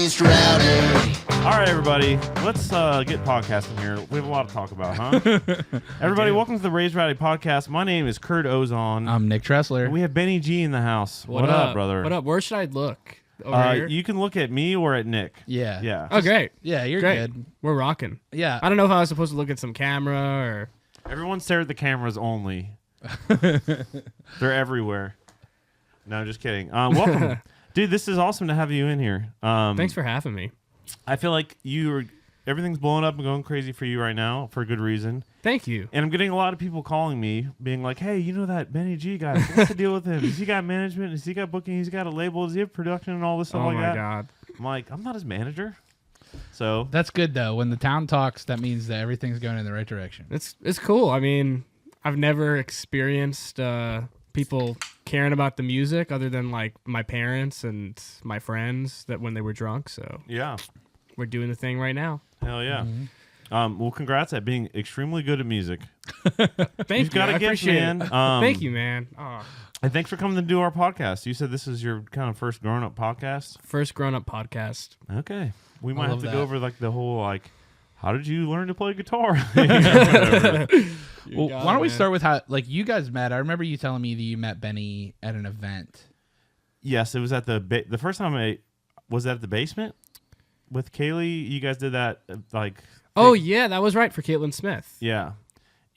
Raised Rowdy. All right, everybody, let's get podcasting here. We have a lot to talk about, huh? Everybody, welcome to the Raised Rowdy podcast. My name is Kurt Ozan. I'm Nick Tressler. And we have Benny G in the house. What up, brother? What up? Where should I look? Over here? You can look at me or at Nick. Yeah. Yeah. Oh, great. Yeah, you're Great. good. We're rocking. Yeah. I don't know if I was supposed to look at some camera or... Everyone stare at the cameras only. They're everywhere. No, just kidding. Welcome. Dude, this is awesome to have you in here. Thanks for having me. I feel like everything's blowing up and going crazy for you right now for a good reason. Thank you. And I'm getting a lot of people calling me, being like, hey, you know that Benny G guy? What's the deal with him? Has he got management? Has he got booking? He's got a label? Does he have production and all this stuff Oh like my that? God. I'm like, I'm not his manager. So That's good, though. When the town talks, that means that everything's going in the right direction. It's cool. I mean, I've never experienced people caring about the music other than like my parents and my friends that when they were drunk. So yeah, we're doing the thing right now. hell yeah. Mm-hmm. Well, congrats at being extremely good at music. Thank You've got you. a I gift, appreciate man. it. Thank you, man. Oh. And thanks for coming to do our podcast. You said this is your kind of first grown-up podcast. First grown-up podcast. Okay, we might I have to love go that. over like the whole like, how did you learn to play guitar? Well, got why don't it, we man. start with how like you guys met? I remember you telling me that you met Benny at an event. Yes, it was at the first time I was at the basement with Kaylee. You guys did that like Oh, yeah, that was right for Caitlin Smith. yeah,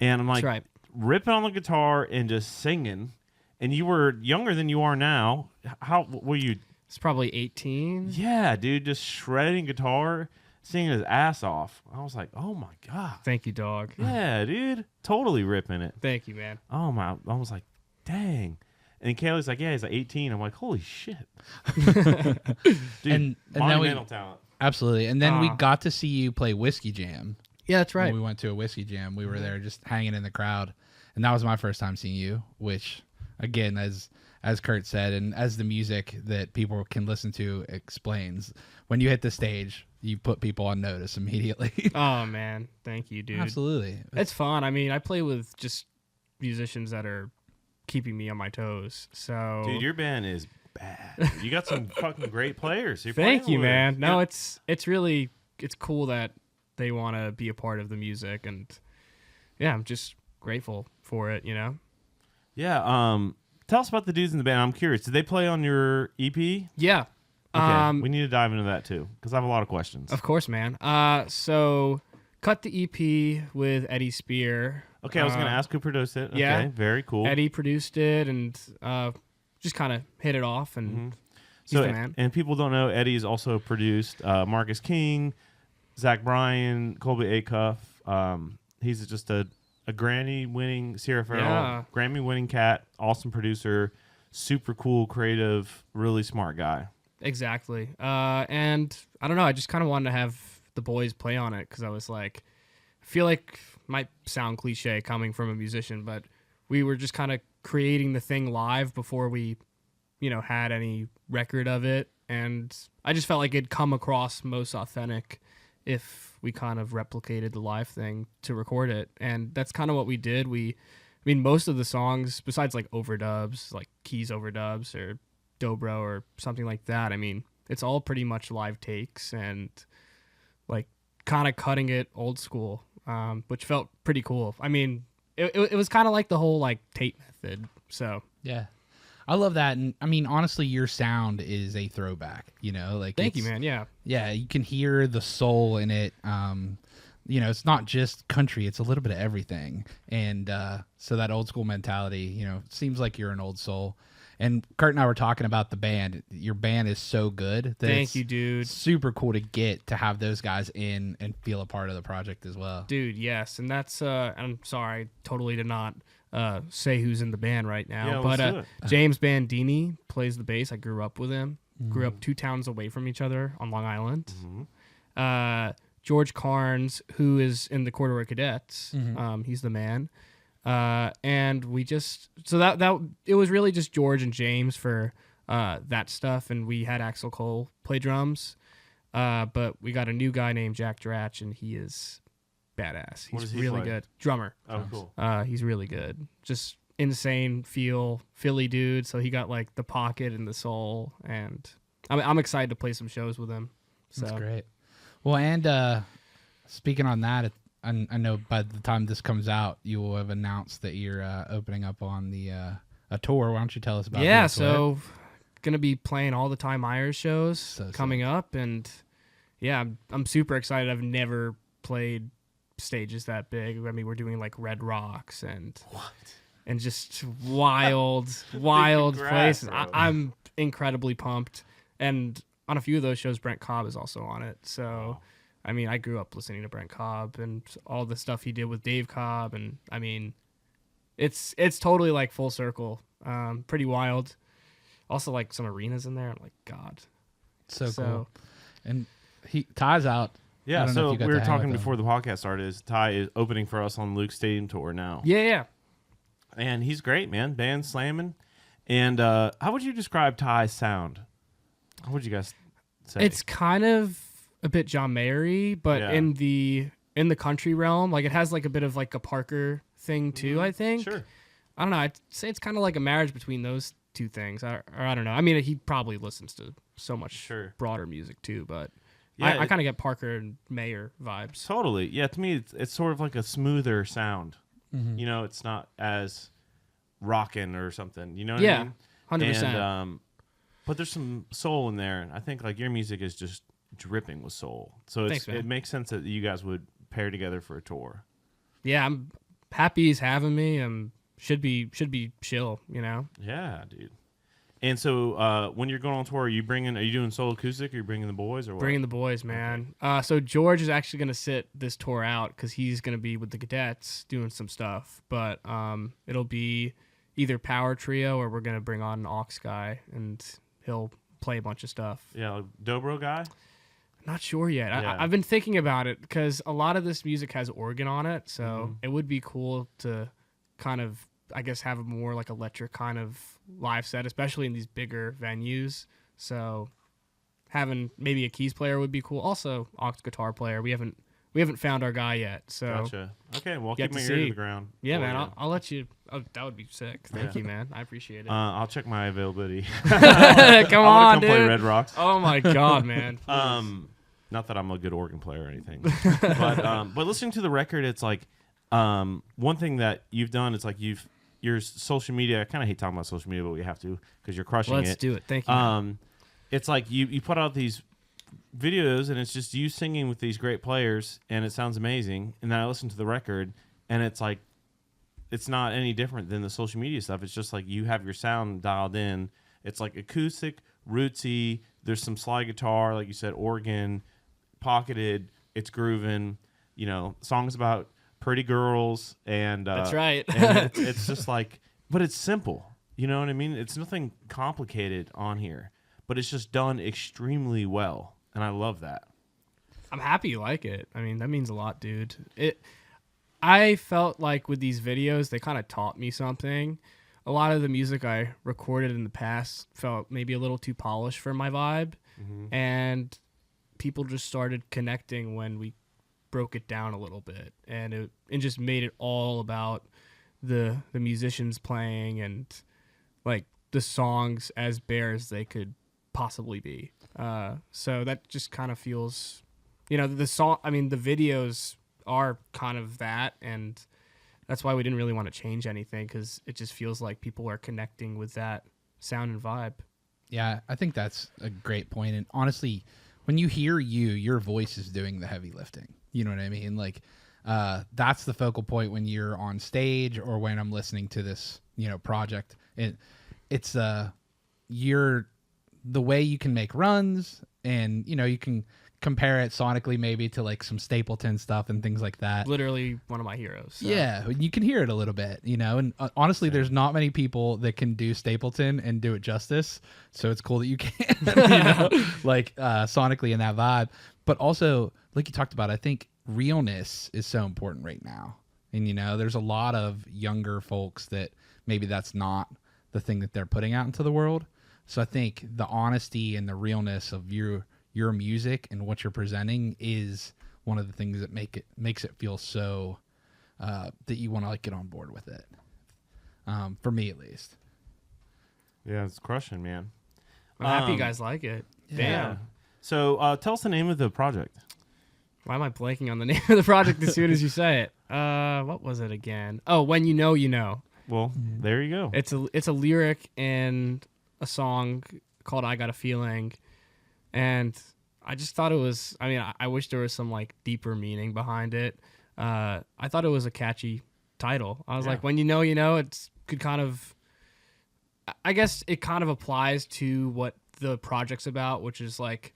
and I'm like That's right. ripping on the guitar and just singing. And you were younger than you are now. How were you? It's probably 18. Yeah, dude, just shredding guitar, singing his ass off. I was like, oh my god, Thank you, dog. yeah, dude, totally ripping it. Thank you, man. Oh my, I was like, dang. And Kaylee's like, yeah, he's like 18. I'm like, holy shit. Dude, And then monumental talent. Absolutely. And then we Aw. got to see you play Whiskey Jam. Yeah, that's right. When we went to a Whiskey Jam. We were there just hanging in the crowd. And that was my first time seeing you, which, again, as Kurt said, and as the music that people can listen to explains, when you hit the stage, you put people on notice immediately. Oh, man. Thank you, dude. Absolutely. It's fun. I mean, I play with just musicians that are keeping me on my toes. So, Dude, your band is bad. You got some fucking great players. You're thank playing you, with. man. No, Yeah. it's really cool that they want to be a part of the music, and yeah, I'm just grateful for it. You know. Yeah. Tell us about the dudes in the band. I'm curious. Did they play on your EP? Yeah. Okay. We need to dive into that too, because I have a lot of questions. Of course, man. So cut the EP with Eddie Spear. Okay, I was going to ask who produced it. Okay, yeah. very cool. Eddie produced it and just kind of hit it off, and he's So, the man. and people don't know, Eddie's also produced Marcus King, Zach Bryan, Colby Acuff. He's just a Grammy-winning Sierra Farrell, Yeah. Grammy-winning cat, awesome producer, super cool, creative, really smart guy. Exactly. And I don't know. I just kind of wanted to have the boys play on it because I was like, I feel like might sound cliche coming from a musician, but we were just kind of creating the thing live before we, had any record of it. And I just felt like it'd come across most authentic if we kind of replicated the live thing to record it. And that's kind of what we did. Most of the songs, besides like overdubs, like keys overdubs or dobro or something like that, it's all pretty much live takes and like kind of cutting it old school, which felt pretty cool. It was kind of like the whole like tape method. So Yeah. I love that. And honestly, your sound is a throwback, like thank you, it's- man. Yeah. Yeah, you can hear the soul in it. It's not just country; it's a little bit of everything. And so that old school mentality, it seems like you're an old soul. And Kurt and I were talking about the band. Your band is so good. That Thank it's you, dude. Super cool to get to have those guys in and feel a part of the project as well. Dude, yes. And that's, I'm sorry, totally did not say who's in the band right now. Yeah, but let's do it. James Bandini plays the bass. I grew up with him. Grew up 2 towns away from each other on Long Island. George Carnes, who is in the Corduroy Cadets, he's the man. And we just, so that it was really just George and James for that stuff. And we had Axel Cole play drums. But we got a new guy named Jack Dratch, and he is badass. What He's does he really play? good. Drummer. Oh, cool. He's really good. Just insane feel, Philly dude. So he got like the pocket and the soul, and I'm excited to play some shows with him. So That's great. Well, and speaking on that, I know by the time this comes out, you will have announced that you're opening up on the a tour. Why don't you tell us about yeah, that? so gonna be playing all the Ty Myers shows So coming up, and yeah, I'm super excited. I've never played stages that big. I mean, we're doing like Red Rocks and just wild Congrats, places. bro. I'm incredibly pumped, and on a few of those shows, Brent Cobb is also on it. So, Wow. I mean, I grew up listening to Brent Cobb and all the stuff he did with Dave Cobb, and I mean, it's totally like full circle. Pretty wild. Also, like some arenas in there. I'm like, God, so cool. And Ty's out. I Yeah, don't know if so you got we to were hang talking with before the podcast started. Is Ty is opening for us on Luke's Stadium tour now. Yeah. And he's great, man. Band slamming. And how would you describe Ty's sound? How would you guys say? It's kind of a bit John Mayer-y, but Yeah. in the country realm, like it has like a bit of like a Parker thing too. I think. Sure. I don't know. I'd say it's kind of like a marriage between those two things. Or I don't know. I mean, he probably listens to so much Sure. broader music too, but Yeah, I kind of get Parker and Mayer vibes. Totally. Yeah, to me, it's sort of like a smoother sound. Mm-hmm. You know, it's not as rockin' or something. You know what I Yeah, mean? 100%. And, but there's some soul in there. And I think like your music is just dripping with soul. So Thanks, man. it makes sense that you guys would pair together for a tour. Yeah, I'm happy he's having me. Should be chill, you know. Yeah, dude. And so when you're going on tour, are you doing solo acoustic or are you bringing the boys or what? Bringing the boys, man. So George is actually going to sit this tour out because he's going to be with the cadets doing some stuff. But it'll be either power trio or we're going to bring on an aux guy and he'll play a bunch of stuff. Yeah, like dobro guy? Not sure yet. Yeah. I've been thinking about it because a lot of this music has organ on it. So it would be cool to kind of, I guess, have a more like electric kind of live set, especially in these bigger venues. So having maybe a keys player would be cool. Also, aux guitar player. We haven't found our guy yet. So Gotcha. Okay, well, Get keep my to ear to see. the ground. yeah, for man, you. I'll let you. Oh, that would be sick. Thank Yeah. you, man. I appreciate it. I'll check my availability. Come I wanna on, come dude. play Red Rocks. Oh my God, man. Not that I'm a good organ player or anything, but listening to the record, it's like one thing that you've done. It's like your social media. I kind of hate talking about social media, but we have to because you're crushing Let's it. do it. Thank you. man. It's like you put out these videos and it's just you singing with these great players and it sounds amazing. And then I listen to the record and it's like it's not any different than the social media stuff. It's just like you have your sound dialed in. It's like acoustic, rootsy. There's some slide guitar, like you said, organ, pocketed. It's grooving. You know, songs about pretty girls and That's right. and it's just like, but it's simple. You know what I mean? It's nothing complicated on here, but it's just done extremely well, and I love that. I'm happy you like it. I mean, that means a lot, dude. I felt like with these videos, they kind of taught me something. A lot of the music I recorded in the past felt maybe a little too polished for my vibe, and people just started connecting when we broke it down a little bit, and it just made it all about the musicians playing and like the songs as bare as they could possibly be. So that just kind of feels, you know, the song. I mean, the videos are kind of that, and that's why we didn't really want to change anything because it just feels like people are connecting with that sound and vibe. Yeah, I think that's a great point. And honestly, when you hear your voice is doing the heavy lifting. You know what I mean? Like, that's the focal point when you're on stage or when I'm listening to this, project. It's the way you can make runs and, you can compare it sonically maybe to like some Stapleton stuff and things like that. Literally one of my heroes. So. Yeah, you can hear it a little bit, and honestly, there's not many people that can do Stapleton and do it justice. So it's cool that you can, like sonically in that vibe. But also, like you talked about, I think realness is so important right now. And, there's a lot of younger folks that maybe that's not the thing that they're putting out into the world. So I think the honesty and the realness of your music and what you're presenting is one of the things that makes it feel so that you want to like get on board with it. For me, at least. Yeah, it's crushing, man. I'm happy you guys like it. Yeah. Damn. So tell us the name of the project. Why am I blanking on the name of the project as soon as you say it? What was it again? Oh, When You Know, You Know. Well, there you go. It's a lyric in a song called I Got a Feeling. And I just thought it was, I mean, I wish there was some like deeper meaning behind it. I thought it was a catchy title. I was like, When You Know, You Know, it's could kind of, I guess it kind of applies to what the project's about, which is like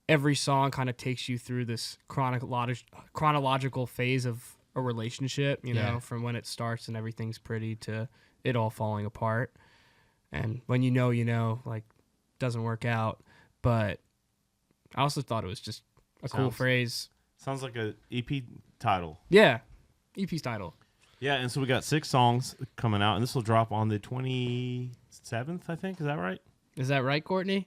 every song kind of takes you through this chronological phase of a relationship, you know, from when it starts and everything's pretty to it all falling apart. And when you know, like, doesn't work out. But I also thought it was just a cool phrase. Sounds like a EP title. Yeah, EP's title. Yeah, and so we got 6 songs coming out, and this will drop on the 27th, I think. Is that right? Is that right, Courtney?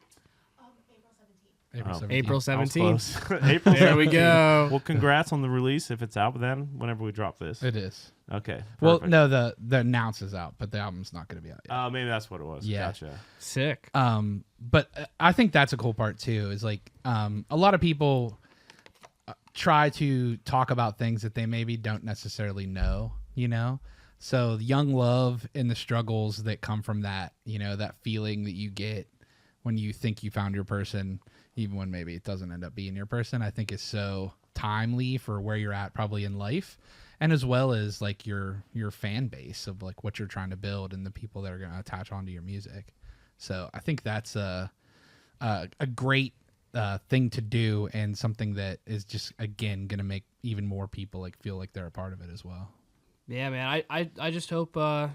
April 17th. April 17th. April There we 17th. go. Well, congrats on the release if it's out then, whenever we drop this. It is. Okay. Well, perfect. no, the announce is out, but the album's not going to be out yet. Maybe that's what it was. Yeah. Gotcha. Sick. But I think that's a cool part too. Is like a lot of people try to talk about things that they maybe don't necessarily know. You know, so young love and the struggles that come from that. You know, that feeling that you get when you think you found your person, even when maybe it doesn't end up being your person. I think is so timely for where you're at probably in life. And as well as like your fan base of like what you're trying to build and the people that are going to attach onto your music. So I think that's a great thing to do and something that is just again going to make even more people like feel like they're a part of it as well. Yeah, man. I just hope that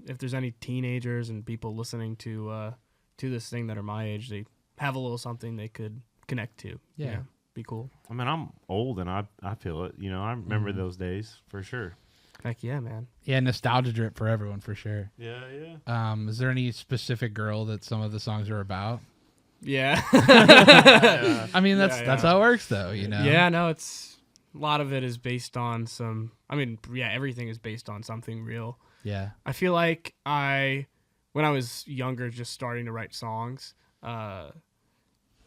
if there's any teenagers and people listening to this thing that are my age, they have a little something they could connect to. Yeah. You know? Be cool. I mean, I'm old and I feel it. You know, I remember those days for sure. Heck yeah, man. Yeah, nostalgia drip for everyone for sure. Yeah, yeah. Is there any specific girl that some of the songs are about? Yeah. I mean, that's how it works though, you know. Yeah, no, it's a lot of it is based on some. I mean, yeah, everything is based on something real. Yeah. I feel like when I was younger, just starting to write songs,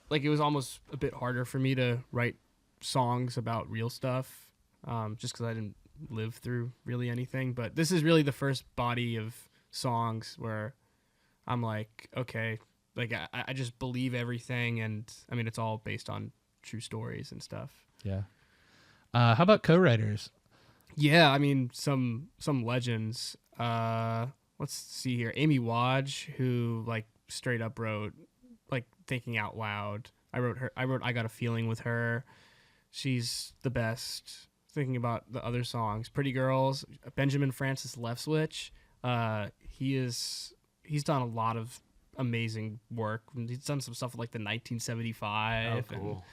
like it was almost a bit harder for me to write songs about real stuff, just because I didn't live through really anything. But this is really the first body of songs where I'm like, okay, like I just believe everything, and I mean it's all based on true stories and stuff. Yeah. How about co-writers? Yeah, I mean some legends. Let's see here. Amy Wadge, who like straight up wrote like Thinking Out Loud. I wrote I Got a Feeling with her. She's the best. Thinking about the other songs, Pretty Girls, Benjamin Francis Leftwich. He's done a lot of amazing work. He's done some stuff like the 1975. Oh, cool.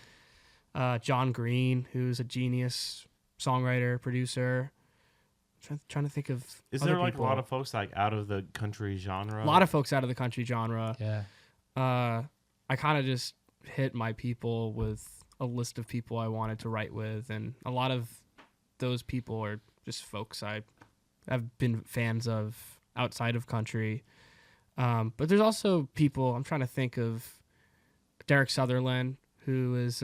And, John Green, who's a genius songwriter, producer. Trying to think of. Is other there like people. a lot of folks like out of the country genre? A lot of folks out of the country genre. Yeah. I kind of just hit my people with a list of people I wanted to write with, and a lot of those people are just folks I have been fans of outside of country. But there's also people, I'm trying to think of Derek Sutherland, who's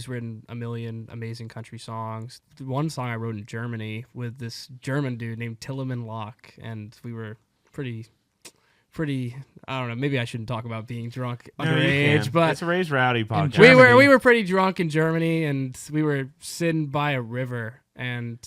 written a million amazing country songs. The one song I wrote in Germany with this German dude named Tillemann Locke, and we were pretty, I don't know, maybe I shouldn't talk about being drunk underage, but it's a Raised Rowdy podcast. we were pretty drunk in Germany, and we were sitting by a river, and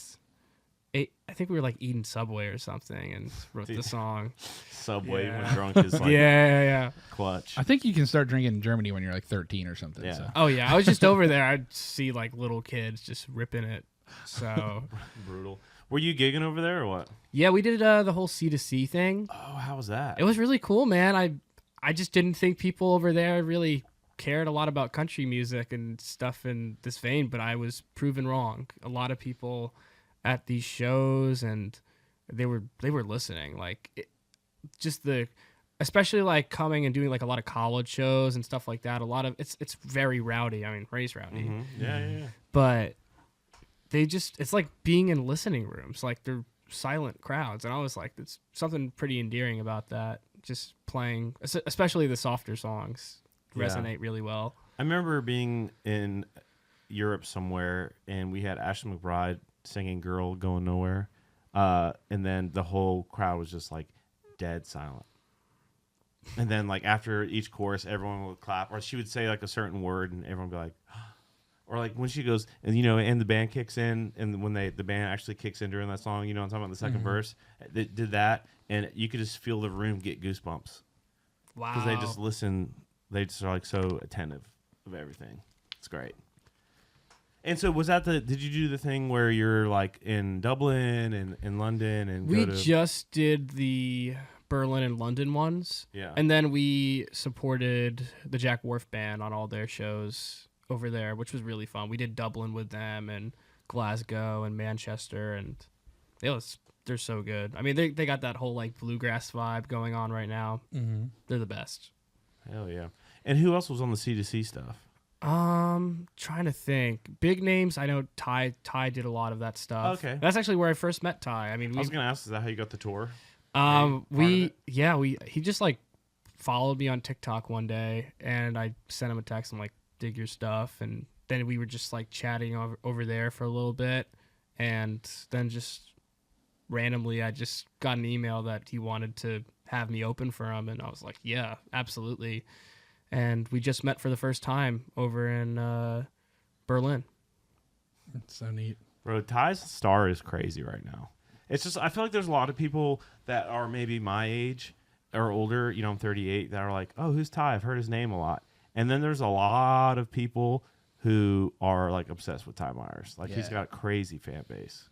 I think we were like eating Subway or something, and wrote the song. Subway Yeah. when drunk is like Yeah. clutch. I think you can start drinking in Germany when you're like 13 or something. Yeah. So. Oh yeah, I was just over there. I'd see like little kids just ripping it. So Brutal. Were you gigging over there or what? yeah, we did the whole C2C thing. Oh, how was that? It was really cool, man. I just didn't think people over there really cared a lot about country music and stuff in this vein, but I was proven wrong. A lot of people at these shows, and they were listening. Like especially like coming and doing like a lot of college shows and stuff like that. A lot of it's very rowdy. I mean, Raised Rowdy. Mhm. Yeah. But it's like being in listening rooms, like they're silent crowds, and I was like, there's something pretty endearing about that. Just playing, especially the softer songs, resonate really well. I remember being in Europe somewhere, and we had Ashley McBride singing "Girl Going Nowhere," and then the whole crowd was just like dead silent. And then like after each chorus, everyone would clap, or she would say like a certain word, and everyone would be like, or like when she goes, and and the band kicks in, and when the band actually kicks in during that song, I'm talking about the 2nd verse, they did that, and you could just feel the room get goosebumps. Wow. Because they just listen, they just are like so attentive of everything. It's great. And so was that did you do the thing where you're like in Dublin and in London and We just did the Berlin and London ones. Yeah. And then we supported the Jack Wharf band on all their shows over there, which was really fun. We did Dublin with them and Glasgow and Manchester, and they're so good. I mean, they got that whole like bluegrass vibe going on right now. Mm-hmm. They're the best. Hell yeah. And who else was on the C2C stuff? Trying to think. Big names. I know Ty did a lot of that stuff. Okay. That's actually where I first met Ty. I mean, I was gonna ask, is that how you got the tour? He just like followed me on TikTok one day, and I sent him a text. I'm like, dig your stuff, and then we were just like chatting over there for a little bit, and then just randomly I just got an email that he wanted to have me open for him, and I was like, yeah, absolutely. And we just met for the first time over in Berlin. It's so neat. Bro, Ty's star is crazy right now. It's just, I feel like there's a lot of people that are maybe my age or older, I'm 38, that are like, oh, who's Ty? I've heard his name a lot. And then there's a lot of people who are like obsessed with Ty Myers. Like he's got a crazy fan base.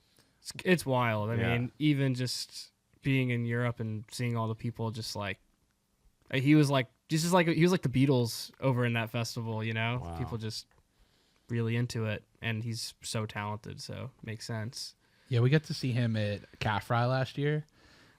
It's wild. I mean, even just being in Europe and seeing all the people just like, he was like the Beatles over in that festival, Wow. People just really into it, and he's so talented, so makes sense. Yeah, we got to see him at Calf Fry last year,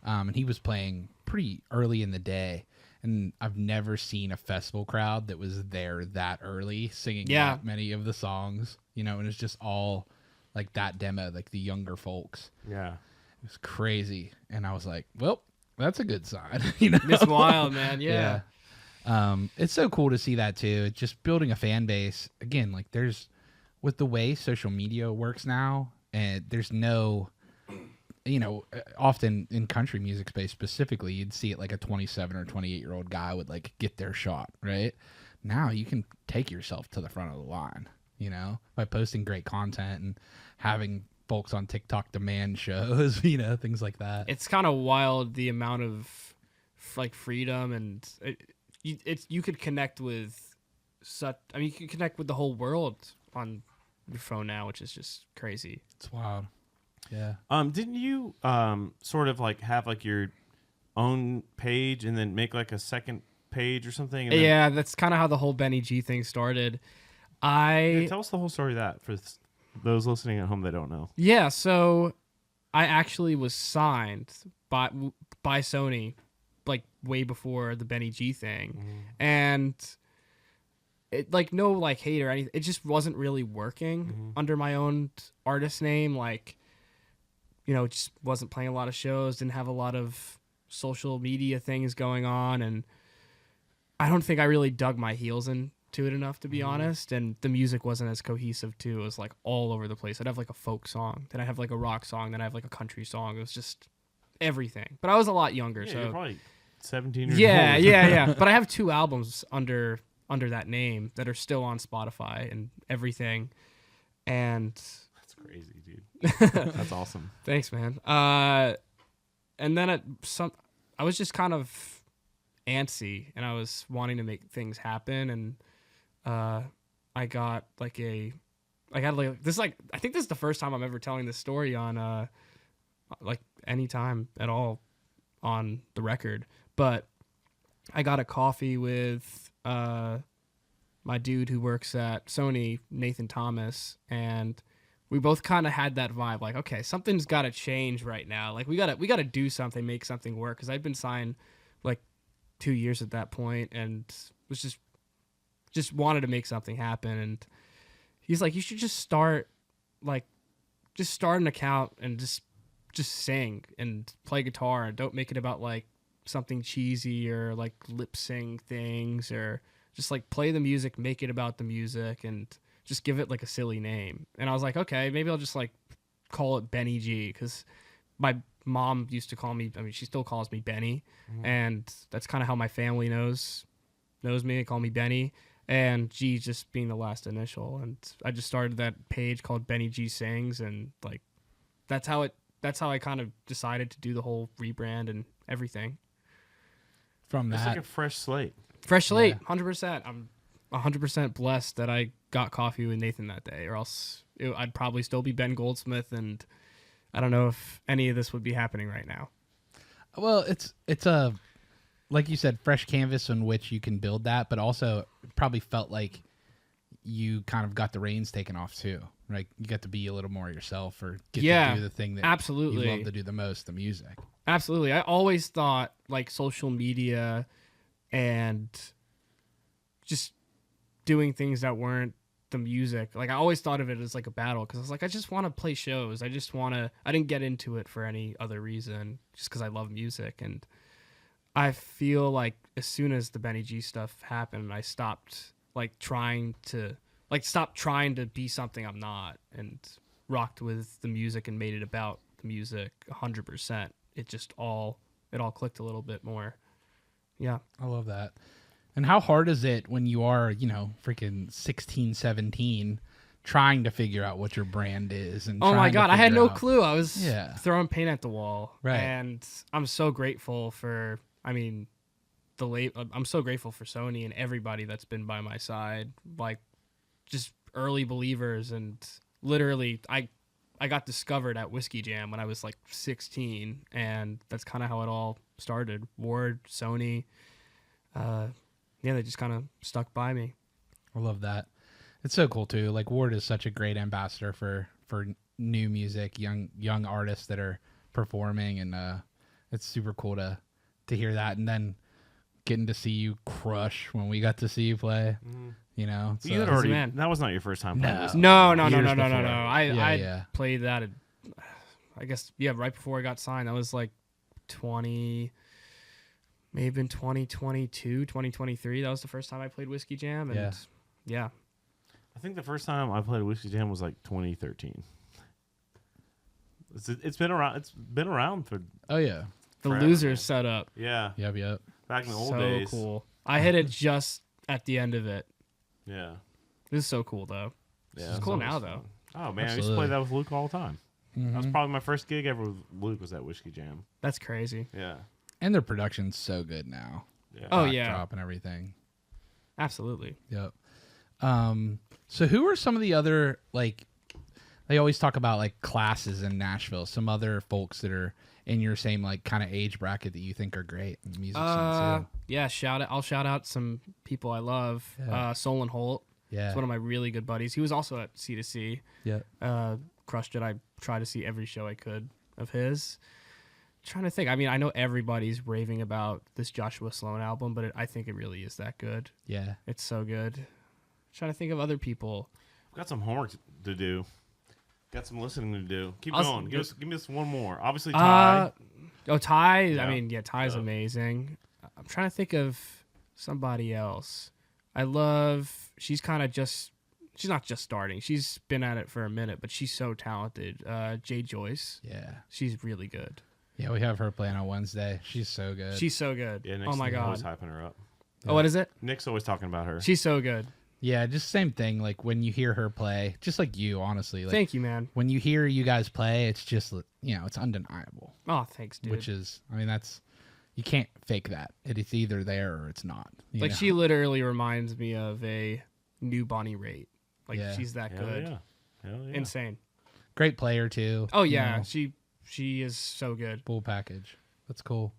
and he was playing pretty early in the day. And I've never seen a festival crowd that was there that early singing that many of the songs, and it's just all like that demo, like the younger folks. Yeah. It was crazy. And I was like, well, that's a good sign. It's wild, man. Yeah. It's so cool to see that too. It's just building a fan base. Again, like there's, with the way social media works now, and there's no, often in country music space specifically, you'd see it like a 27 or 28-year-old guy would like get their shot, right? Now you can take yourself to the front of the line, by posting great content and having folks on TikTok demand shows, things like that. It's kind of wild, the amount of like freedom, and you could connect with you can connect with the whole world on your phone now, which is just crazy. It's wild. Yeah. Didn't you sort of like have like your own page and then make like a second page or something? And Yeah, that's kind of how the whole Benny G thing started. Tell us the whole story of that for those listening at home that don't know. Yeah, so I actually was signed by Sony like way before the Benny G thing. And it, like, no like hate or anything, it just wasn't really working under my own artist name. Like, just wasn't playing a lot of shows, didn't have a lot of social media things going on, and I don't think I really dug my heels into it enough, to be honest. And the music wasn't as cohesive too. It was like all over the place. I'd have like a folk song, then I have like a rock song, then I have like a country song. It was just everything. But I was a lot younger, so you're probably 17 years old. Yeah. But I have 2 albums under that name that are still on Spotify and everything. And that's crazy, dude. That's awesome. Thanks, man. And then I was just kind of antsy, and I was wanting to make things happen, and I got like this, like, I think this is the first time I'm ever telling this story on like any time at all on the record, but I got a coffee with my dude who works at Sony, Nathan Thomas, and we both kind of had that vibe, like, okay, something's got to change right now. Like, we got to do something, make something work, because I'd been signed like 2 years at that point, and was just wanted to make something happen. And he's like, you should just start an account and just sing and play guitar, and don't make it about like something cheesy or like lip sync things, or just like play the music, make it about the music, and just give it like a silly name. And I was like, okay, maybe I'll just like call it Benny G, because my mom used to call me, I mean, she still calls me Benny, and that's kind of how my family knows me. They call me Benny, and G just being the last initial. And I just started that page called Benny G Sings, and like that's how I kind of decided to do the whole rebrand and everything. From It's that, like a fresh slate. Fresh slate, 100%. I'm 100% blessed that I got coffee with Nathan that day, or else I'd probably still be Ben Goldsmith, and I don't know if any of this would be happening right now. well, it's a, like you said, fresh canvas on which you can build that, but also it probably felt like you kind of got the reins taken off too. Like you got to be a little more yourself, or get to do the thing that absolutely. you love to do the most, the music. Absolutely. I always thought like social media and just doing things that weren't the music. Like I always thought of it as like a battle, because I was like, I just want to play shows. I didn't get into it for any other reason, just because I love music. And I feel like as soon as the Benny G stuff happened, I stopped trying to be something I'm not, and rocked with the music and made it about the music 100%. It all clicked a little bit more. Yeah. I love that. And how hard is it when you are, freaking 16, 17, trying to figure out what your brand is? And oh my God, I had no clue. clue. I was throwing paint at the wall. Right. And I'm so grateful for, I'm so grateful for Sony and everybody that's been by my side, like just early believers. And literally, I got discovered at Whiskey Jam when I was like 16, and that's kind of how it all started. Ward, Sony, they just kind of stuck by me. I love that. It's so cool too. Like Ward is such a great ambassador for new music, young artists that are performing, and it's super cool to hear that. And then getting to see you crush when we got to see you play. So You had already, that was not your first time playing this. No. Years before. I played that, I guess, right before I got signed. That was like 20, may have been 2022, 2023. That was the first time I played Whiskey Jam. And yeah. I think the first time I played Whiskey Jam was like 2013. It's been around. It's been around for. Oh yeah. The forever, Losers man. set up. Yeah. Yep. Back in the old so days. Cool. I hit it just at the end of it. Yeah. This is so cool though. Yeah. It's cool now though. Oh man, Absolutely. I used to play that with Luke all the time. Mm-hmm. That was probably my first gig ever with Luke, was at Whiskey Jam. That's crazy. Yeah. And their production's so good now. Yeah. Oh yeah. Backdrop and everything. Absolutely. Yep. So who are some of the other, like, they always talk about like classes in Nashville, some other folks that are in your same like kind of age bracket that you think are great in the music scene too? Yeah, I'll shout out some people I love. Yeah. Solon Holt. Yeah. He's one of my really good buddies. He was also at C2C. Yeah. Crushed it. I tried to see every show I could of his. Trying to think. I mean, I know everybody's raving about this Joshua Sloan album, but I think it really is that good. Yeah. It's so good. Trying to think of other people. I've got some homework to do. Got some listening to do. Keep I'll going. s- Give me this one more. Obviously, Ty. Ty. Yeah. I mean, yeah, Ty's Yeah. amazing. I'm trying to think of somebody else. I love. She's kind of just. She's not just starting. She's been at it for a minute, but she's so talented. Jay Joyce. Yeah. She's really good. Yeah, we have her playing on Wednesday. She's so good. She's so good. Yeah, Nick's Oh my always god. hyping her up. Oh, what is it? Nick's always talking about her. She's so good. Yeah, just same thing. Like when you hear her play, just like you, honestly. Like, Thank you, man. when you hear you guys play, it's just, it's undeniable. Oh, thanks, dude. Which is, I mean, you can't fake that. It's either there or it's not. you know? she literally reminds me of a new Bonnie Raitt. Like Yeah. she's that Hell good. yeah. Hell yeah. Insane. Great player too. Oh you yeah, know, she is so good. full package. That's cool.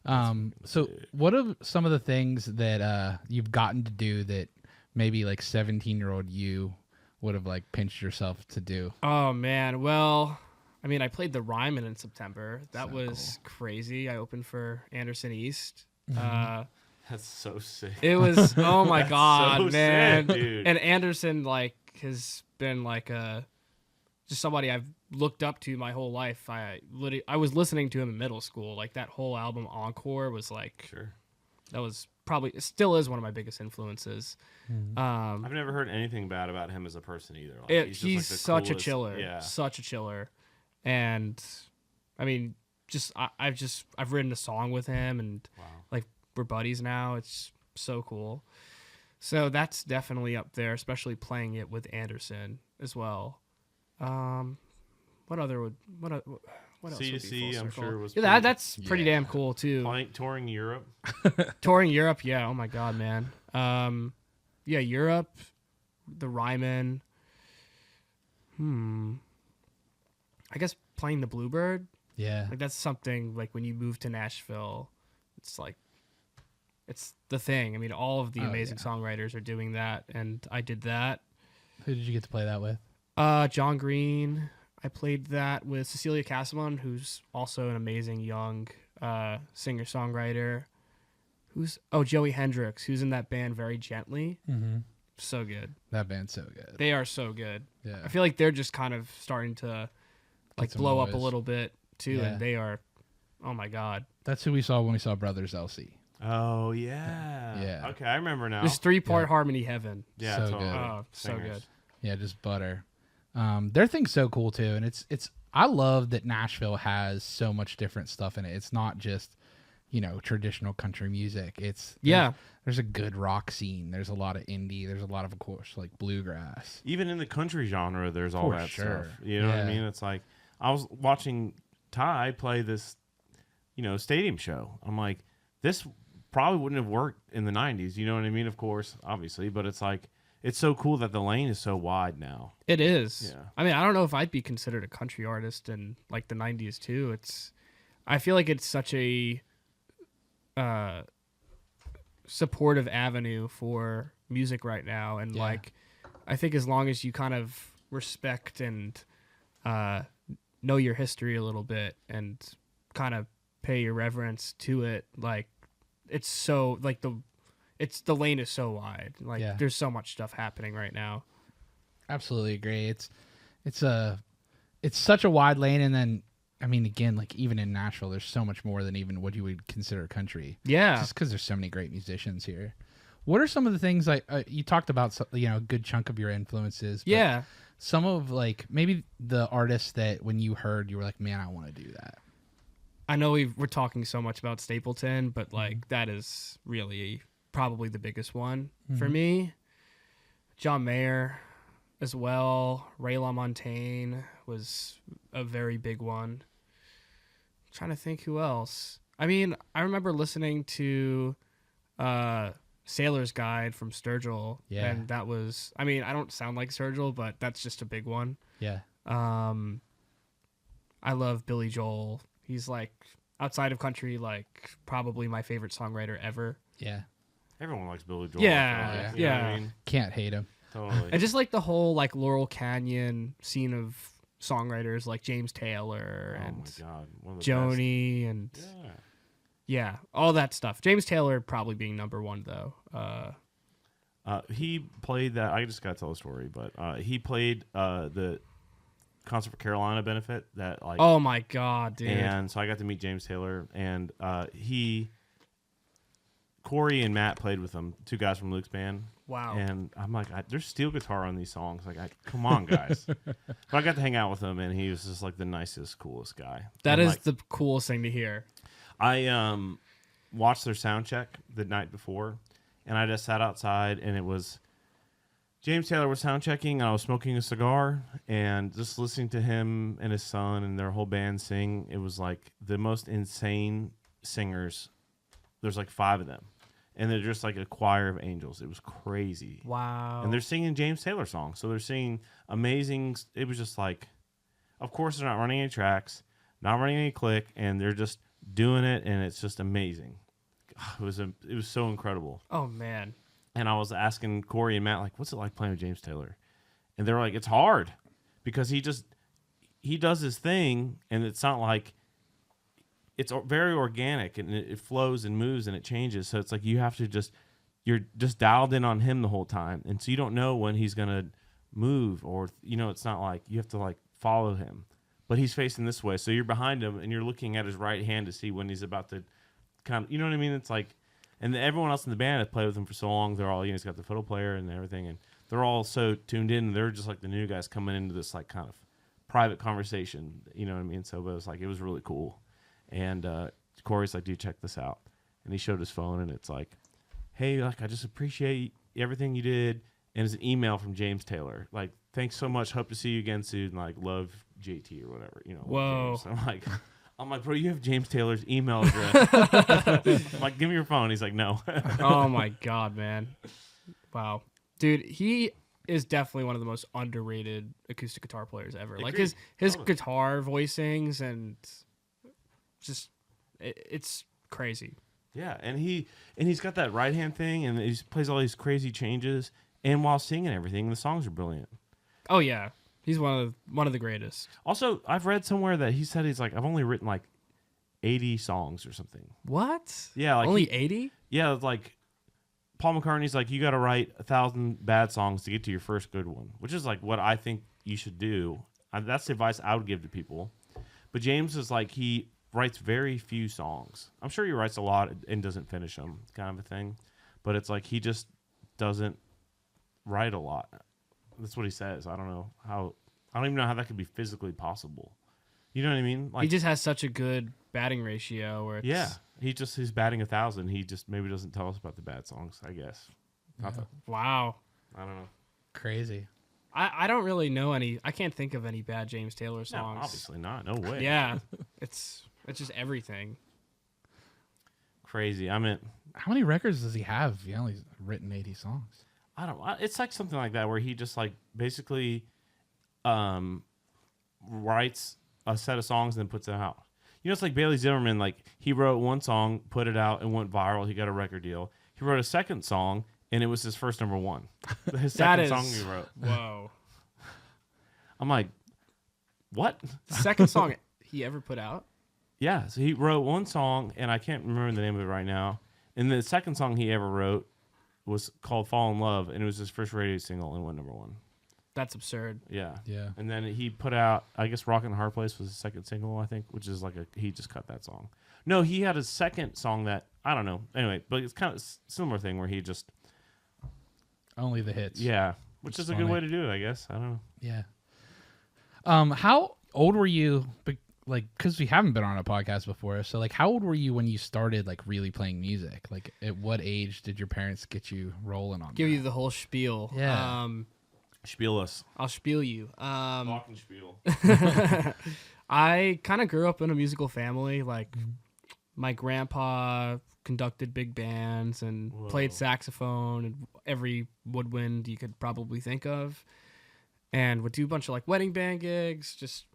So what are some of the things that you've gotten to do that maybe like 17-year-old you would have like pinched yourself to do? Oh man, well, I mean, I played the Ryman in September. That So was crazy. I opened for Anderson East. That's so sick. It was oh my That's god, so man. sick, dude. And Anderson has been just somebody I've looked up to my whole life. I was listening to him in middle school. Like that whole album Encore was Sure. that was probably still is one of my biggest influences. I've never heard anything bad about him as a person either. Like, He's just, like, the such coolest- a chiller, Yeah. such a chiller, and I mean, I've written a song with him, and Wow. like we're buddies now. It's so cool. So that's definitely up there, especially playing it with Anderson as well. What other would what else would be C2C, full I'm circle? sure was Yeah, pretty- that's pretty Yeah. damn cool too. touring Europe. Touring Europe, yeah. Oh my god, man. Yeah, Europe, the Ryman. I guess playing the Bluebird, Yeah. like that's something like when you move to Nashville, it's like it's the thing. I mean, all of the Oh, amazing yeah. songwriters are doing that, and I did that. Who did you get to play that with? John Green. I played that with Cecilia Casamon, who's also an amazing young singer-songwriter. Joey Hendricks, who's in that band Very Gently. Mm-hmm. So good. That band's so good. They are so good. Yeah. I feel like they're just kind of starting to like some blow up a noise. little bit too, Yeah. and they are, oh my god. That's who we saw when we saw Brothers LC. Oh yeah. Yeah. Okay, I remember now. This 3-part Yeah. harmony heaven. Yeah, So totally. good. Oh, so Singers. good. Yeah, just butter. Their thing's so cool too, and it's. I love that Nashville has so much different stuff in it. It's not just, traditional country music. There's a good rock scene. There's a lot of indie. There's a lot of course, like bluegrass. Even in the country genre, there's all For that sure. stuff. You know what I Yeah. mean? It's like I was watching Ty play this, stadium show. I'm like, this probably wouldn't have worked in the '90s. You know what I mean? Of course, obviously, but it's like it's so cool that the lane is so wide now. It is. Yeah. I mean, I don't know if I'd be considered a country artist in like the 90s too. I feel like it's such a supportive avenue for music right now, and Yeah. like I think as long as you kind of respect and know your history a little bit and kind of pay your reverence to it, like it's so like the lane is so wide. Like Yeah. there's so much stuff happening right now. Absolutely agree. It's such a wide lane, and then I mean, again, like even in Nashville, there's so much more than even what you would consider country. Yeah. Just because there's so many great musicians here. What are some of the things like you talked about? A good chunk of your influences. But Yeah. some of like maybe the artists that when you heard you were like, man, I want to do that. I know we're talking so much about Stapleton, but like that is really probably the biggest one for me. John Mayer as well. Ray LaMontagne was a very big one. Trying to think who else. I mean, I remember listening to Sailor's Guide from Sturgill. Yeah. And that was, I mean, I don't sound like Sturgill, but that's just a big one. Yeah. I love Billy Joel. He's like outside of country, like probably my favorite songwriter ever. Yeah. Everyone likes Billy Joel. Yeah, I feel like, yeah. You know what I mean? Can't hate him. Totally. And just like the whole like Laurel Canyon scene of songwriters like James Taylor Oh and my god, one of the Joni and best. Yeah. yeah, all that stuff. James Taylor probably being number one though. He played that. I just got to tell a story, but he played the Concert for Carolina benefit. That like, Oh my god, dude. and so I got to meet James Taylor, and Corey and Matt played with him, two guys from Luke's band. Wow. And I'm like, there's steel guitar on these songs. Like, come on, guys. But I got to hang out with him, and he was just like the nicest, coolest guy. That And, is like, the coolest thing to hear. I watched their sound check the night before, and I just sat outside, and it was James Taylor was sound checking, and I was smoking a cigar, and just listening to him and his son and their whole band sing. It was like the most insane singers. There's like 5 of them, and they're just like a choir of angels. It was crazy. Wow. And they're singing James Taylor songs. So they're singing amazing. It was just like, of course, they're not running any tracks, not running any click, and they're just doing it, and it's just amazing. It was so incredible. Oh man. And I was asking Corey and Matt, like, what's it like playing with James Taylor? And they're like, it's hard because he does his thing, and it's not like, it's very organic, and it flows and moves and it changes. So it's like you're just dialed in on him the whole time. And so you don't know when he's going to move, or, it's not like you have to like follow him, but he's facing this way. So you're behind him and you're looking at his right hand to see when he's about to kind of, you know what I mean? It's like, And everyone else in the band has played with him for so long. They're all, he's got the fiddle player and everything, and they're all so tuned in. They're just like the new guys coming into this like kind of private conversation. You know what I mean? So it was really cool. And Corey's like, dude, check this out. And he showed his phone, and it's like, hey, like I just appreciate everything you did. And it's an email from James Taylor. Like, thanks so much. Hope to see you again soon. Like, love JT or whatever. Whoa. James. I'm like, bro, you have James Taylor's email address. I'm like, give me your phone. He's like, no. Oh my God, man. Wow. Dude, he is definitely one of the most underrated acoustic guitar players ever. Like his guitar voicings and just it's crazy. Yeah, and he's got that right hand thing, and he plays all these crazy changes, and while singing everything, the songs are brilliant. Oh yeah, he's one of the greatest. Also, I've read somewhere that he said he's like, I've only written like 80 songs or something. What? Yeah, like only 80? Yeah, like Paul McCartney's like, you got to write 1,000 bad songs to get to your first good one, which is like what I think you should do. That's the advice I would give to people. But James is like, he writes very few songs. I'm sure he writes a lot and doesn't finish them, kind of a thing. But it's like he just doesn't write a lot. That's what he says. I don't even know how that could be physically possible. You know what I mean? Like, he just has such a good batting ratio. Where it's, he's batting 1,000. He just maybe doesn't tell us about the bad songs, I guess. Yeah. Wow. I don't know. Crazy. I don't really know any. I can't think of any bad James Taylor songs. No, obviously not. No way. Yeah, it's just everything. Crazy. I mean, how many records does he have? He only written 80 songs. I don't. It's like something like that where he just like basically writes a set of songs and then puts it out. It's like Bailey Zimmerman. Like he wrote one song, put it out, and went viral. He got a record deal. He wrote a second song, and it was his first number one. His second song he wrote. Whoa. I'm like, what? The second song he ever put out? Yeah. So he wrote one song, and I can't remember the name of it right now. And the second song he ever wrote was called "Fall in Love," and it was his first radio single and went number one. That's absurd. Yeah. Yeah. And then he put out, I guess, "Rockin' the Hard Place" was his second single, I think, which is like he just cut that song. No, he had a second song that, I don't know. Anyway, but it's kind of a similar thing where he just... Only the hits. Yeah. Which is a good way to do it, I guess. I don't know. Yeah. How old were you? Like, because we haven't been on a podcast before. So, like, how old were you when you started, like, really playing music? Like, at what age did your parents get you rolling on Give that? you the whole spiel. Yeah. Spiel us. I'll spiel you. Fucking spiel. I kind of grew up in a musical family. Like, my grandpa conducted big bands and played saxophone and every woodwind you could probably think of, and would do a bunch of like wedding band gigs, just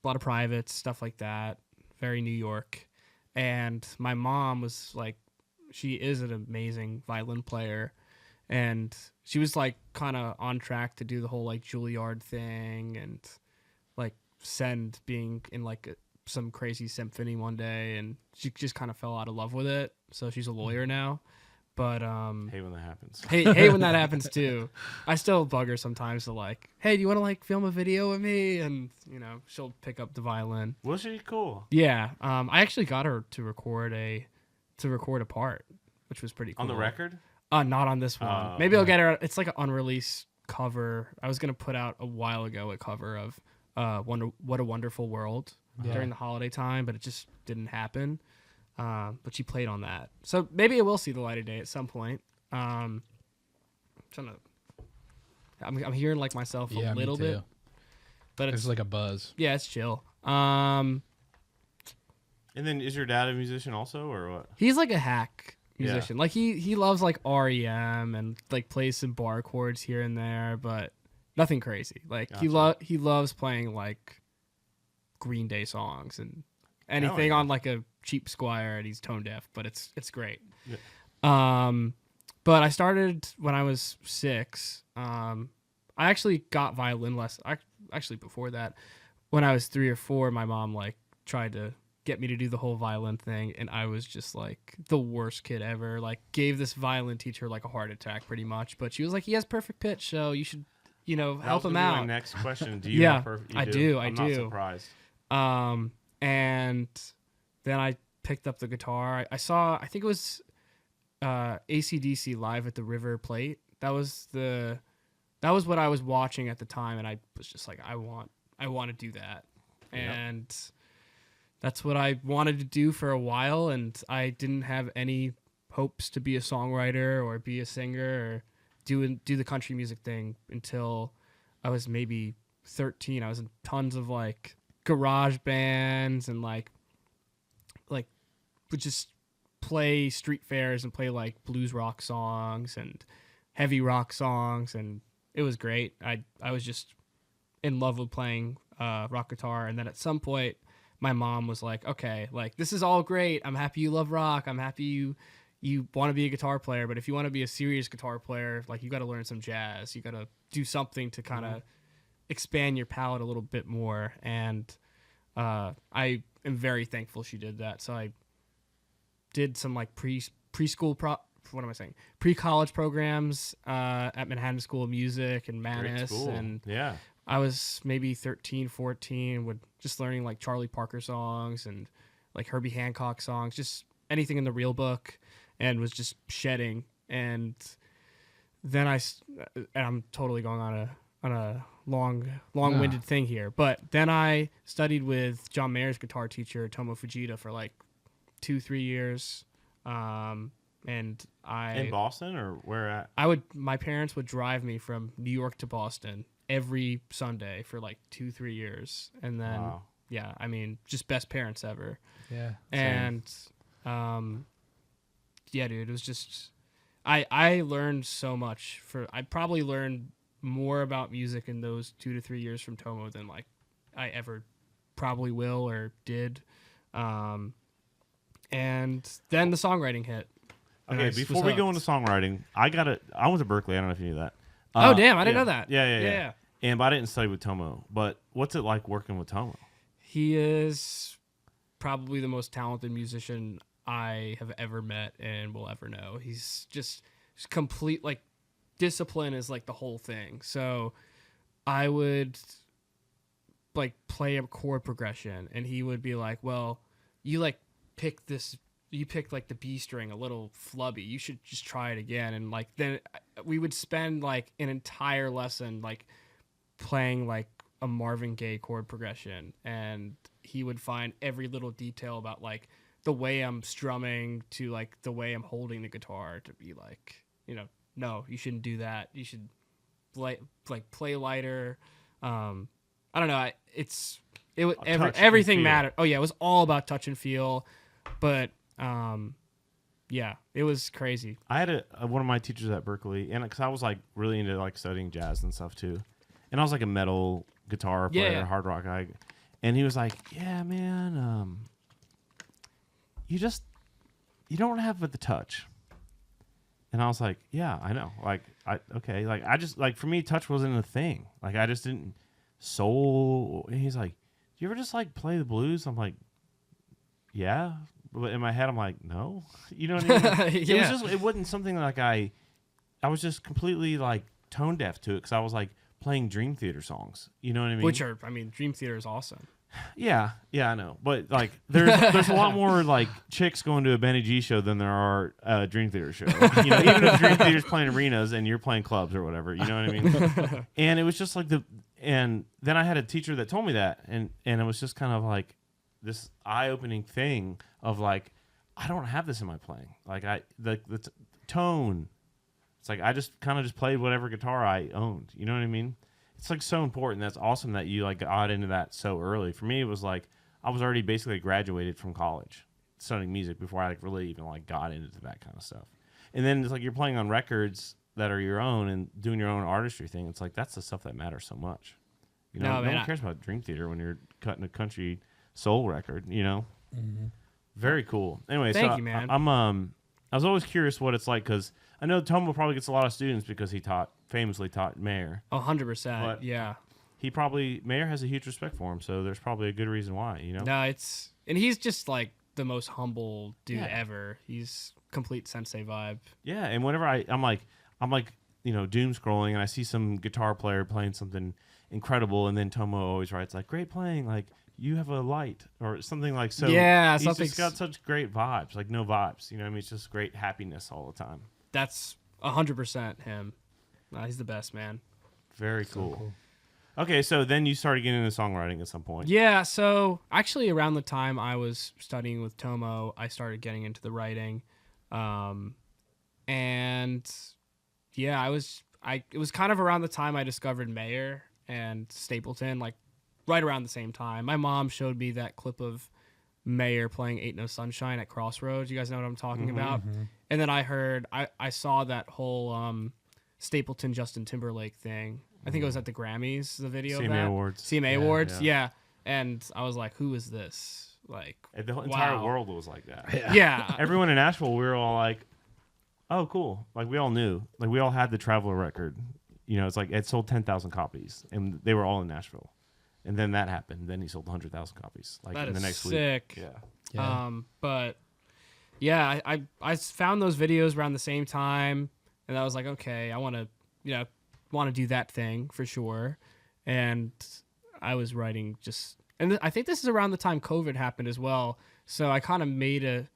a lot of privates, stuff like that. Very New York. And my mom was like, she is an amazing violin player, and she was like kind of on track to do the whole like Juilliard thing and like Send being in like some crazy symphony one day, and she just kind of fell out of love with it. So she's a lawyer now. But hate when that happens. Hate when that happens too. I still bug her sometimes to like, hey, do you want to like film a video with me? And she'll pick up the violin. Was she cool? Yeah. I actually got her to record a part, which was pretty cool. On the record? Not on this one. Maybe I'll get her. It's like an unreleased cover. I was gonna put out a while ago a cover of What a Wonderful World during the holiday time, but it just didn't happen. But she played on that, so maybe it will see the light of day at some point. I'm hearing like myself a little bit, but it's like a buzz. Yeah, it's chill. And then is your dad a musician also, or what? He's like a hack musician. Like he loves like REM and like plays some bar chords here and there, but nothing crazy. Like Gotcha. he loves playing like Green Day songs and anything on like a cheap Squire, and he's tone deaf, but it's great. Yeah. But I started when I was 6. I actually got violin lessons. Actually, before that, when I was 3 or 4, my mom like tried to get me to do the whole violin thing, and I was just like the worst kid ever. Like, gave this violin teacher like a heart attack pretty much. But she was like, he has perfect pitch, so you should help him out. My next question. Do you have perfect? I do. I'm not surprised. And then I picked up the guitar. I think it was AC/DC live at the River Plate. That was what I was watching at the time, and I was just like, I want to do that. Yep. And that's what I wanted to do for a while, and I didn't have any hopes to be a songwriter or be a singer or do the country music thing until I was maybe 13. I was in tons of like garage bands and like would just play street fairs and play like blues rock songs and heavy rock songs, and it was great. I was just in love with playing rock guitar, and then at some point my mom was like, okay, like this is all great. I'm happy you love rock. I'm happy you want to be a guitar player, but if you want to be a serious guitar player, like you got to learn some jazz. You got to do something to kind of expand your palette a little bit more. And I am very thankful she did that. So I did some like pre-college programs at Manhattan School of Music and Manus. And yeah. I was maybe 13, 14, with just learning like Charlie Parker songs and like Herbie Hancock songs, just anything in the real book, and was just shedding. And then I'm totally going on a long-winded thing here, but then I studied with John Mayer's guitar teacher, Tomo Fujita, for like 2-3 years. And In Boston or where at? My parents would drive me from New York to Boston every Sunday for like 2-3 years. And then, yeah, I mean, just best parents ever. Yeah. And, yeah, dude, it was just, I learned so much I probably learned more about music in those 2 to 3 years from Tomo than like I ever probably will or did. And then the songwriting hit. Okay, before we go into songwriting, I went to Berkeley. I don't know if you knew that. Oh, damn, I didn't know that. Yeah. But I didn't study with Tomo. But what's it like working with Tomo? He is probably the most talented musician I have ever met and will ever know. He's just complete, like, discipline is like the whole thing. So I would like play a chord progression and he would be like, well, you picked like the B string a little flubby. You should just try it again. And like, then we would spend like an entire lesson, like playing like a Marvin Gaye chord progression. And he would find every little detail about like the way I'm strumming to like the way I'm holding the guitar to be like, you know, no, you shouldn't do that. You should play lighter. I don't know. Everything mattered. Oh yeah, it was all about touch and feel. But yeah, it was crazy. I had one of my teachers at Berkeley, and because I was like really into like studying jazz and stuff too, and I was like a metal guitar player, hard rock guy, and he was like, "Yeah, man, you don't have the touch." And I was like, yeah, I know. Like, for me, touch wasn't a thing. Like, I just didn't soul. And he's like, do you ever just like play the blues? I'm like, yeah. But in my head, I'm like, no. You know what I mean? Yeah. It wasn't something like I was just completely like tone deaf to it because I was like playing Dream Theater songs. You know what I mean? Dream Theater is awesome. Yeah, I know. But like, there's a lot more like chicks going to a Benny G show than there are a Dream Theater show. You know, even if Dream Theater's playing arenas and you're playing clubs or whatever. You know what I mean? And it was just like and then I had a teacher that told me that, and it was just kind of like this eye-opening thing of like, I don't have this in my playing. Like the tone. It's like I just kind of just played whatever guitar I owned. You know what I mean? It's like so important. That's awesome that you like got into that so early. For me, it was like I was already basically graduated from college studying music before I like really even like got into that kind of stuff. And then it's like you're playing on records that are your own and doing your own artistry thing. It's like that's the stuff that matters so much. You know, no one cares about Dream Theater when you're cutting a country soul record. You know, very cool. Anyway, thank you, man. I was always curious what it's like because I know Tomo probably gets a lot of students because he famously taught Mayer. 100%. Yeah. Mayer has a huge respect for him, so there's probably a good reason why, you know? No, and he's just like the most humble dude ever. He's complete sensei vibe. Yeah, and whenever I'm like, doom scrolling, and I see some guitar player playing something incredible, and then Tomo always writes like, "Great playing, like you have a light," or something like so. Yeah, he's something. just got such great vibes, like no vibes. You know what I mean? It's just great happiness all the time. That's 100% him. He's the best, man. Very cool. Okay, so then you started getting into songwriting at some point. Yeah, so actually around the time I was studying with Tomo, I started getting into the writing. And yeah, it was kind of around the time I discovered Mayer and Stapleton, like right around the same time. My mom showed me that clip of Mayer playing Ain't No Sunshine at Crossroads. You guys know what I'm talking about? And then I saw that whole Stapleton Justin Timberlake thing. I think it was at the Grammys, the video of CMA that. Awards. CMA Awards, yeah. And I was like, who is this? Like, The whole entire world was like that. Yeah. Everyone in Nashville, we were all like, "Oh, cool!" Like we all knew, like we all had the Traveler record. It's like it sold 10,000 copies, and they were all in Nashville. And then that happened. Then he sold 100,000 copies, like That in the is next sick. week. Yeah. But yeah, I found those videos around the same time, and I was like, okay, I want to do that thing for sure. And I was writing and I think this is around the time COVID happened as well. So I kind of made a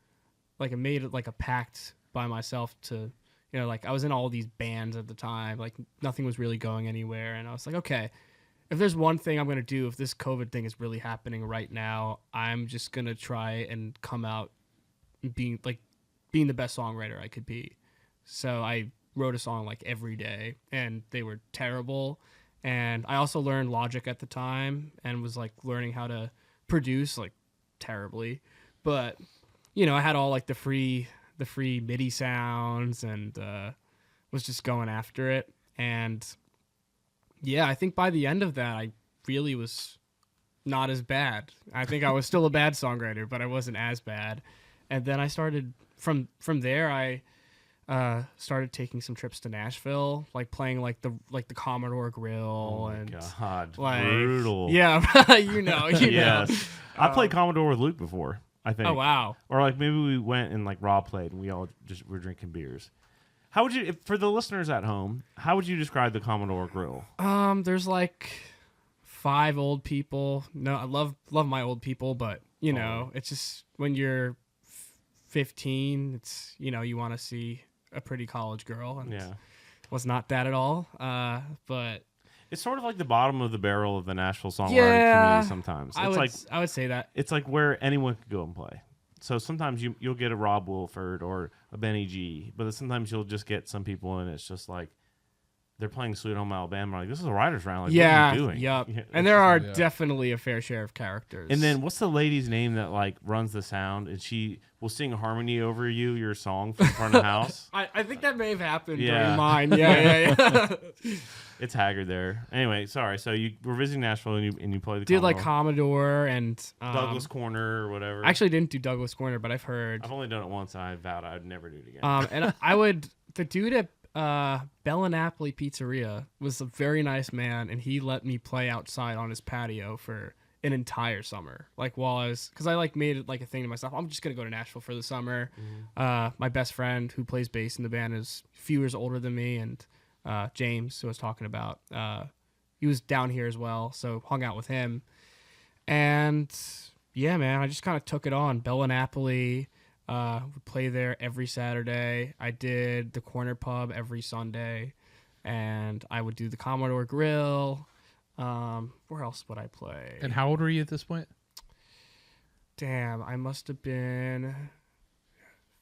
pact by myself to, like I was in all these bands at the time, like nothing was really going anywhere. And I was like, okay, if there's one thing I'm going to do, if this COVID thing is really happening right now, I'm just going to try and come out being the best songwriter I could be. So I wrote a song like every day, and they were terrible. And I also learned Logic at the time and was like learning how to produce like terribly. But, I had all like the free MIDI sounds and was just going after it. And yeah, I think by the end of that, I really was not as bad. I think I was still a bad songwriter, but I wasn't as bad. And then I started from there. I started taking some trips to Nashville, like playing like the Commodore Grill. Oh my and God, like, brutal. Yeah, you know. Yes, I played Commodore with Luke before. I think. Oh wow. Or like maybe we went and like Rob played, and we all just were drinking beers. How would you, for the listeners at home, how would you describe the Commodore Grill? There's like 5 old people. No, I love my old people, but it's just when you're 15, it's you want to see a pretty college girl, and was not that at all. But it's sort of like the bottom of the barrel of the Nashville songwriting community. Sometimes I would say that it's like where anyone could go and play. So sometimes you'll get a Rob Wilford or a Benny G, but sometimes you'll just get some people, and it's just like they're playing Sweet Home Alabama. Like, this is a writer's round. Like, what are you doing? Yep. Yeah, and there are definitely a fair share of characters. And then what's the lady's name that like runs the sound, and she will sing harmony over your song from front of the house? I think that may have happened Yeah. during mine. Yeah. It's Haggard there. Anyway, sorry. So you were visiting Nashville, and you played the Did like Commodore. Commodore and Douglas Corner or whatever. I actually didn't do Douglas Corner, but I've heard. I've only done it once, and I vowed I would never do it again. And I would. The dude at Bella Napoli Pizzeria was a very nice man, and he let me play outside on his patio for an entire summer. Like because I like made it like a thing to myself. I'm just gonna go to Nashville for the summer. My best friend who plays bass in the band is a few years older than me, and James, who I was talking about, he was down here as well, so hung out with him. And yeah, man, I just kind of took it on. Bella Napoli. Would play there every Saturday. I did the Corner Pub every Sunday, and I would do the Commodore Grill. Where else would I play? And how old were you at this point? Damn, I must have been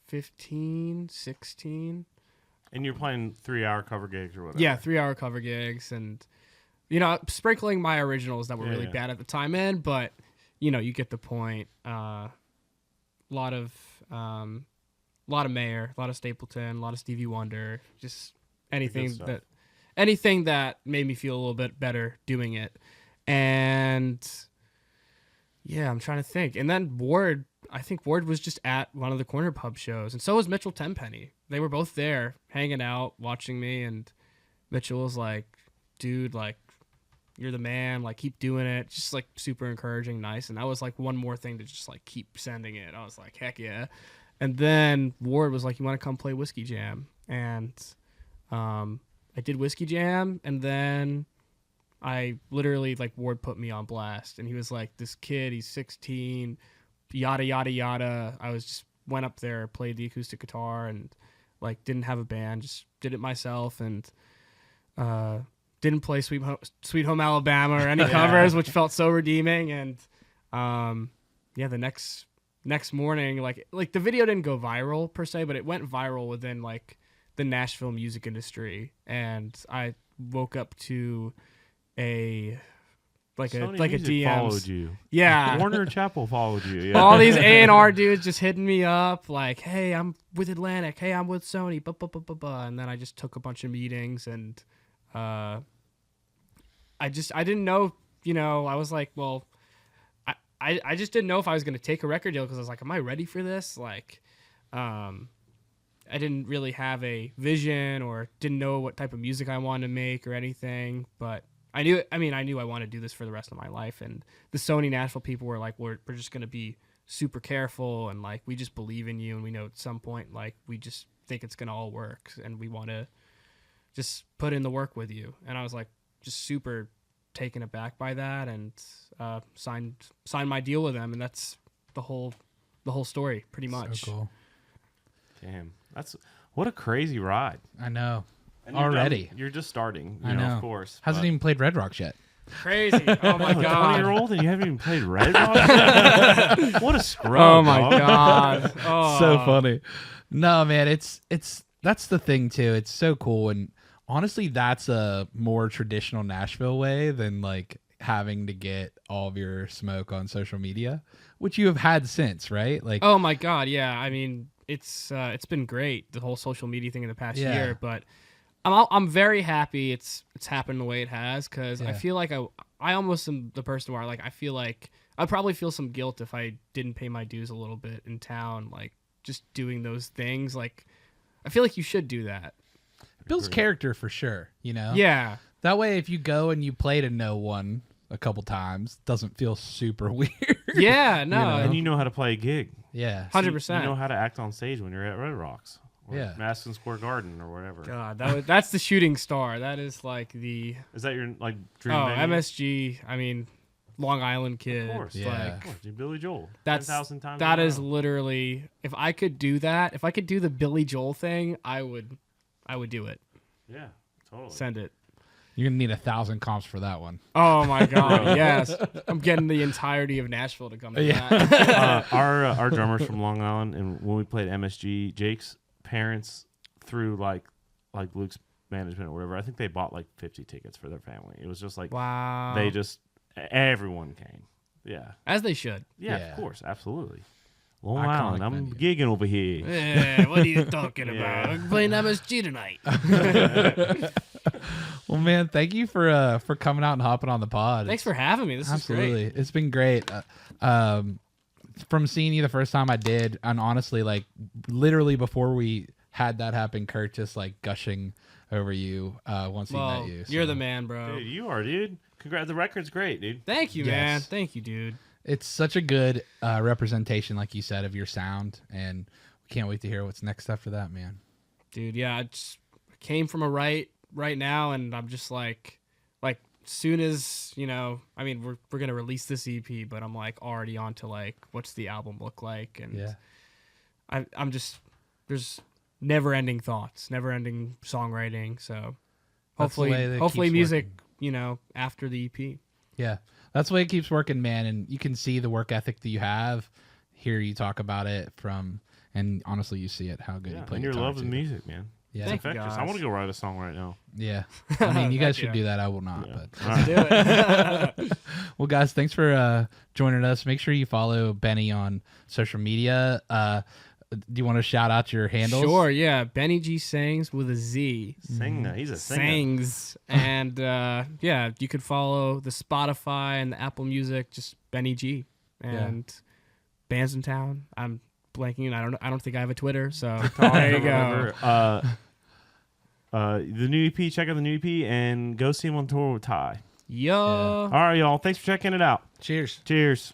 15, 16. And you're playing 3-hour cover gigs or whatever. Yeah, 3-hour cover gigs, and sprinkling my originals that were really bad at the time in, but you get the point. A lot of Mayer, a lot of Stapleton, a lot of Stevie Wonder, just anything that made me feel a little bit better doing it. And yeah, I'm trying to think. And then Ward, I think Ward was just at one of the Corner Pub shows, and so was Mitchell Tenpenny. They were both there hanging out, watching me, and Mitchell was like, dude, like, you're the man, like, keep doing it. Just like super encouraging, nice. And that was like one more thing to just like keep sending it. I was like, heck yeah. And then Ward was like, you want to come play Whiskey Jam? And did Whiskey Jam, and then I literally like Ward put me on blast, and he was like, "This kid, he's 16, yada yada yada." I was just went up there, played the acoustic guitar, and like didn't have a band, just did it myself, and didn't play Sweet Home Alabama or any covers, which felt so redeeming. And the next morning, like the video didn't go viral per se, but it went viral within like the Nashville music industry, and I woke up to a Sony DM followed you. Yeah. Warner Chappell followed you. Yeah. All these A&R dudes just hitting me up like, "Hey, I'm with Atlantic. Hey, I'm with Sony." And then I just took a bunch of meetings, and I didn't know, I was like, well, I just didn't know if I was going to take a record deal, because I was like, am I ready for this? Like, I didn't really have a vision or didn't know what type of music I wanted to make or anything, but I knew I wanted to do this for the rest of my life. And the Sony Nashville people were like, we're just going to be super careful, and like, we just believe in you, and we know at some point, like, we just think it's going to all work, and we want to just put in the work with you. And I was like, just super taken aback by that, and signed my deal with them, and that's the whole story pretty much. So cool. Damn, what a crazy ride. I know. And Already. You're just starting, I know. of course. Hasn't even played Red Rocks yet. Crazy. Oh my god. 20-year-old and you haven't even played Red Rock? What a scrub. Oh my dog. god. Oh. So funny. No, man, it's that's the thing too. It's so cool, and honestly, that's a more traditional Nashville way than like having to get all of your smoke on social media, which you have had since, right? Like, Oh my god, yeah. I mean, it's been great, the whole social media thing in the past year, but I'm very happy it's happened the way it has, because I feel like I almost am the person where like I feel like I'd probably feel some guilt if I didn't pay my dues a little bit in town, like just doing those things. Like, I feel like you should do that. builds character for sure, Yeah. That way, if you go and you play to no one a couple times, it doesn't feel super weird. Yeah, no. And you know how to play a gig. Yeah. 100%. You know how to act on stage when you're at Red Rocks. Or Yeah. Madison Square Garden or whatever. God, that's the shooting star. That is like the Is that your like dream Oh, venue? MSG. I mean, Long Island kid. Of course. Yeah. Of Like, course. You're Billy Joel. that's 10,000 times. that in a is row. literally, if I could do that, if I could do the Billy Joel thing, I would do it. Yeah, totally. Send it. You're going to need 1,000 comps for that one. Oh my god, yes. I'm getting the entirety of Nashville to come to that. Our drummers from Long Island, and when we played MSG, Jake's parents through like Luke's management or whatever, I think they bought like 50 tickets for their family. It was just like Wow. everyone came. Yeah. As they should. Yeah, Yeah. of course, absolutely. Long Iconic Island, I'm venue. gigging over here. Eh, what are you talking Yeah. about? I'm playing MSG tonight. Well, man, thank you for coming out and hopping on the pod. Thanks for having me. This is Absolutely. great. It's been great. From seeing you the first time I did, and honestly, like literally before we had that happen, Kurt just like gushing over you once he Well, met you. you're so. the man, bro. Dude, you are, dude. Congrats. The record's great, dude. Thank you, Yes. man. Thank you, dude. It's such a good representation, like you said, of your sound, and we can't wait to hear what's next after that, man. Dude, yeah, I just came from a right now, and I'm just like soon as, I mean, we're going to release this EP, but I'm like already on to like, what's the album look like? And Yeah. I'm just, there's never ending thoughts, never ending songwriting. So That's the way that it hopefully keeps music, working. After the EP. Yeah, that's the way it keeps working, man. And you can see the work ethic that you have. Hear you talk about it and honestly, you see it how good you Yeah, play and your guitar, love of too. music, man. Yeah, Thank you, Infectious. I guys. want to go write a song right now. yeah. I mean, you guys Heck should yeah. do that. I will not. Yeah. But All right. Do it. well, guys, thanks for joining us. Make sure you follow Benny on social media. Do you want to shout out your handles? Sure, yeah. Benny G Sings with a Z. Singer. He's a singer. Sings. And yeah, you could follow the Spotify and the Apple Music, just Benny G. And Bands in Town. I'm blanking. I don't think I have a Twitter, so there you go. The new EP. Check out the new EP and go see him on tour with Ty. Yo. All right, y'all. Thanks for checking it out. Cheers. Cheers.